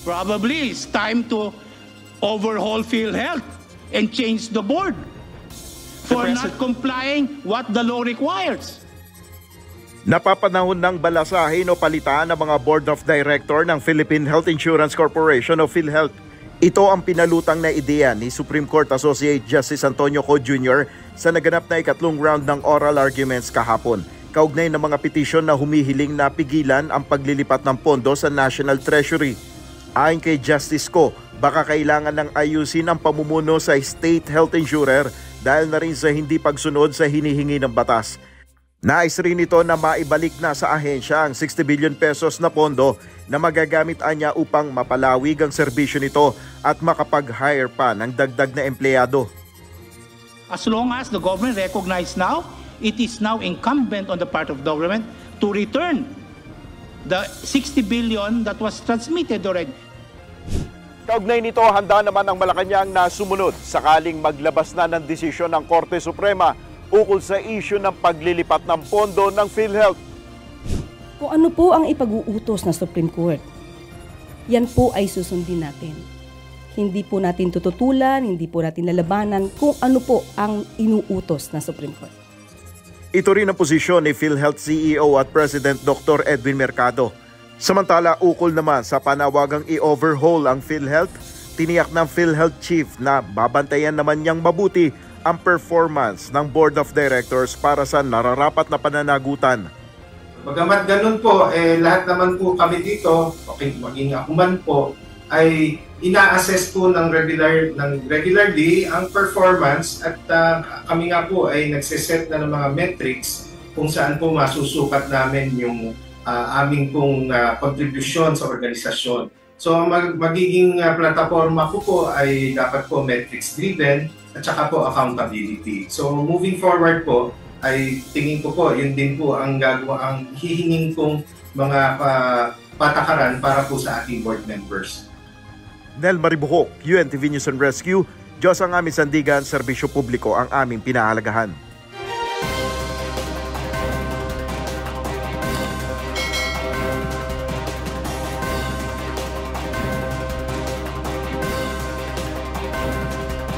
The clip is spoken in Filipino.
Probably it's time to overhaul PhilHealth and change the board for not complying what the law requires. Napapanahon ng balasahin o palitaan ng mga Board of Director ng Philippine Health Insurance Corporation o PhilHealth. Ito ang pinalutang na ideya ni Supreme Court Associate Justice Antonio Co. Jr. sa naganap na ikatlong round ng oral arguments kahapon. Kaugnay ng mga petisyon na humihiling na pigilan ang paglilipat ng pondo sa National Treasury. Ayon kay Justice Co, baka kailangan ng ayusin ang pamumuno sa state health insurer dahil na rin sa hindi pagsunod sa hinihingi ng batas. Nais rin ito na maibalik na sa ahensya ang 60 billion pesos na pondo na magagamit niya upang mapalawig ang serbisyo nito at makapag-hire pa ng dagdag na empleyado. As long as the government recognizes now, it is now incumbent on the part of government to return the 60 billion that was transmitted already. Kaugnay nito, handa naman ang Malacanang na sumunod sakaling maglabas na ng desisyon ng Korte Suprema ukol sa issue ng paglilipat ng pondo ng PhilHealth. Kung ano po ang ipag-uutos ng Supreme Court, yan po ay susundin natin. Hindi po natin tututulan, hindi po natin lalabanan kung ano po ang inuutos ng Supreme Court. Ito rin ang posisyon ni PhilHealth CEO at President Dr. Edwin Mercado. Samantala, ukol naman sa panawagang i-overhaul ang PhilHealth, tiniyak ng PhilHealth Chief na babantayan naman niyang mabuti ang performance ng Board of Directors para sa nararapat na pananagutan. Bagamat ganun po, lahat naman po kami dito, maging ako man po, ay ina-assess po ng regularly ang performance at kami nga po ay nagsiset na ng mga metrics kung saan po masusukat namin yung aming pong kontribusyon sa organisasyon. So magiging plataforma po ay dapat po metrics driven at saka po accountability. So moving forward po ay tingin ko po yun din po ang hihingin kong mga patakaran para po sa ating board members. Nel Maribuhok, UNTV News and Rescue. Diyos ang aming sandigan, serbisyo publiko ang aming pinahalagahan.